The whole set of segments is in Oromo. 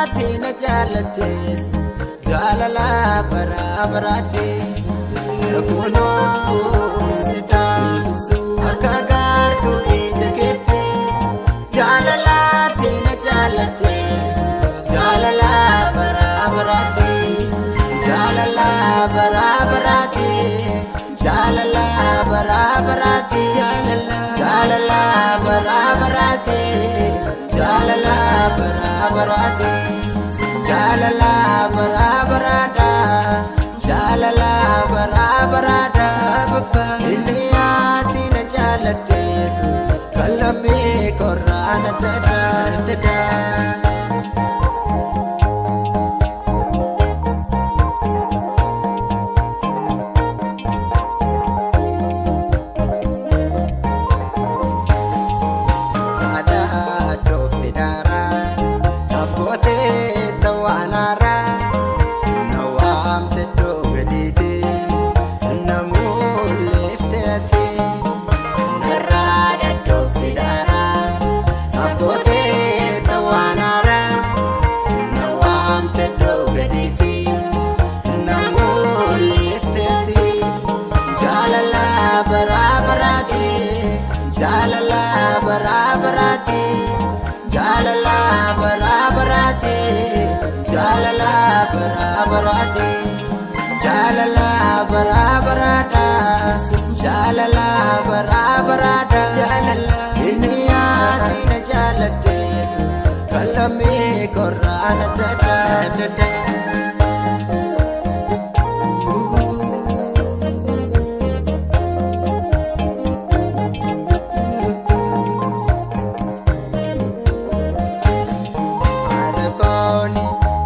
na jaalattes jaalala bara baraatti kunoo sita akka gaartuu ija keetti jaalala na jaalattes jaalala bara baraatti jaalala bara baraatti jaalala bara baraatti jaalala bara baraatti jaalala bara baraatti jaalala bara baraadha jaalala bara baraadha inni ati na jaalattes kallamee korraana dada. Jaalala bara baraatti jaalala bara baraatti jaalala bara baraatti jaalala bara baraadha jaalala bara baraadha inni ati na jaalattes kallamee korraana dada.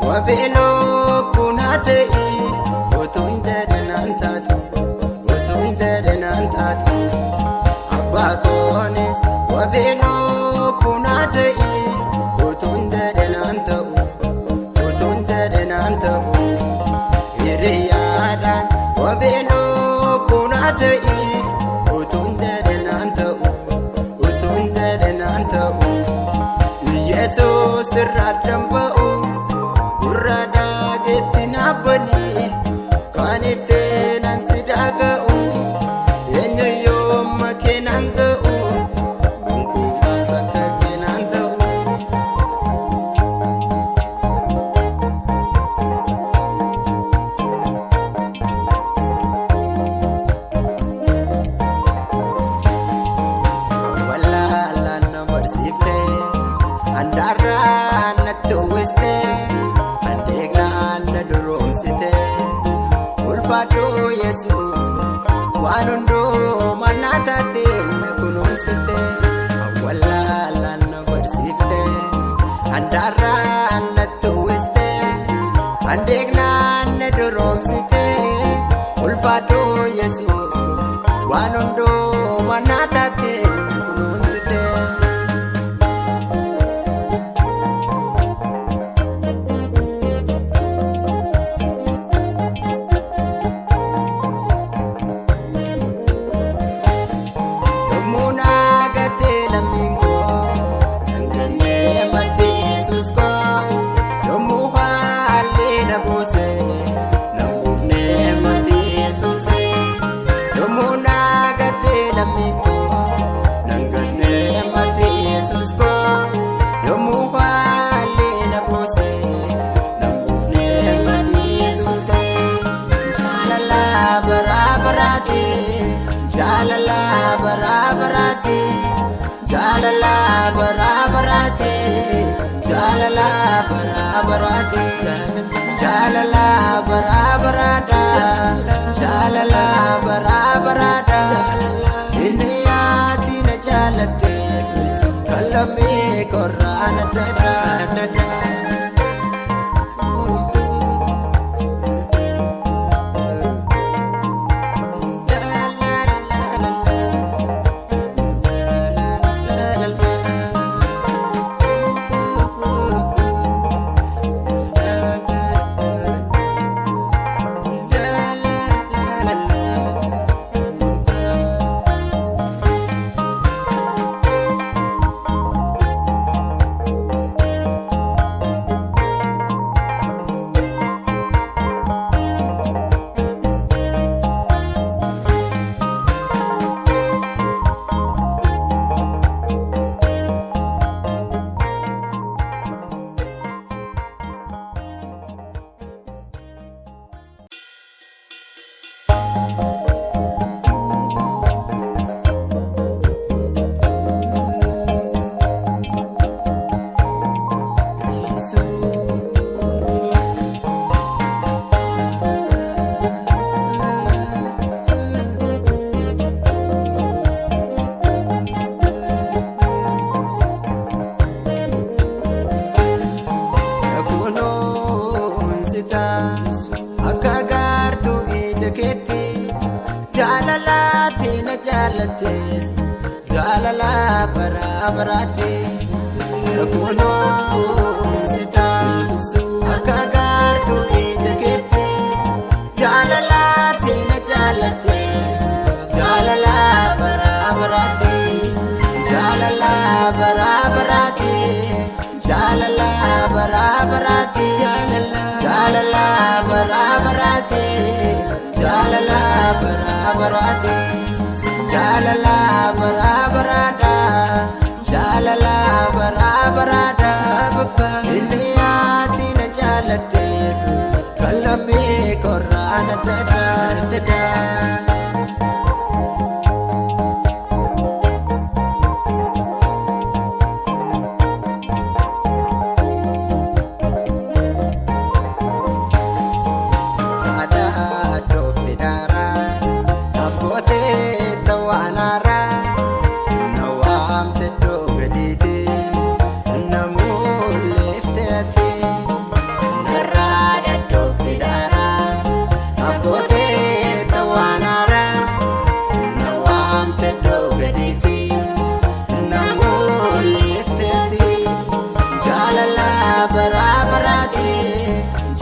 Wabeelo kunate otunde denantatu abakones wabeelo kunate otunde denantatu iriyada wabeelo kunate otunde denantatu Jesus radamba Urada getina bani kanite nan sidaga yenyo yo makenanga bunku masaka kenanda wala lana marsifte andara natuwiste Ulfaatu Yesuus waan hunduu manaataatiin kunuunsite awwaalaalaan na barsiifte handaaraan natti uwwiste handeegnaan na doroomsite ulfaatu Yesuus waan hunduu manaataatiin kunuunsite. Jaalala bara baraatti jaalala bara baraatti jaalala bara baraatti jaalala bara baraadha jaalala bara baraadha inni ati na jaalattes kallamee korraana dada. baraati kunoo sita akka gaartuu ija keetti jaalalaatti na jaalatte jaalala bara baraati jaalala bara baraati jaalala bara baraati jaalala bara baraati jaalala bara baraati jaalala bara baraadha jaalala bara baraadha inni ati na jaalatte kallamee korraana dada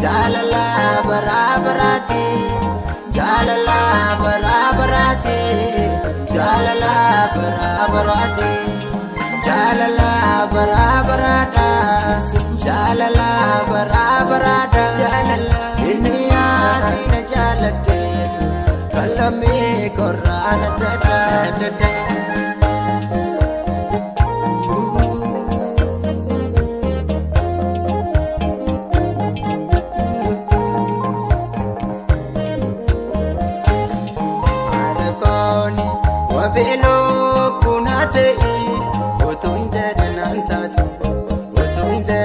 jaalala bara baraati jaalala bara baraati jaalala bara baraati jaalala bara baraadha jaalala bara baraadha inni ati na jaalatte kallamee korraana dada Wabelo kunate utunde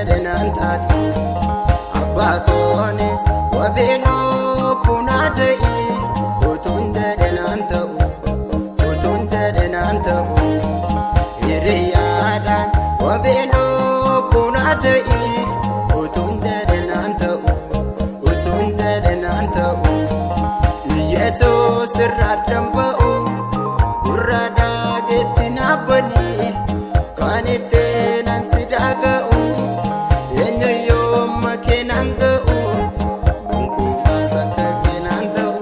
denantatu abakonis wabelo kunate utunde denantatu iriyada wabelo kunate utunde denantatu Jesus radamba Urada getina bani kanite nansi dagau yenyo yo makenangau ungu saka kenandau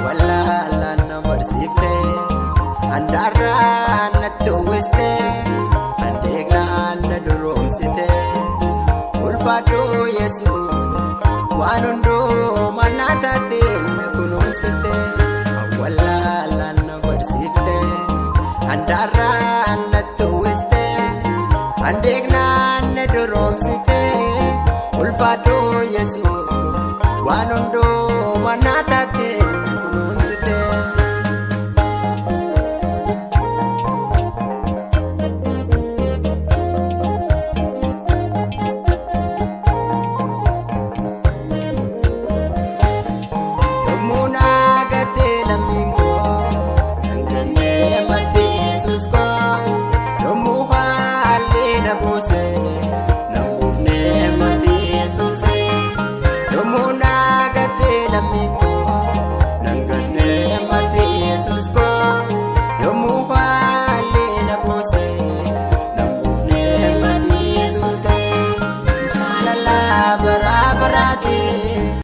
wala lana bersifte andara natuwiste Ulfaatu Yesuus waan hunduu manaataatiin kunuunsite awwaalaalaan na barsiifte handaaraan natti uwwiste handeegnaan na duroomsite Ulfaatu Yesuus waan hunduu manaataatiin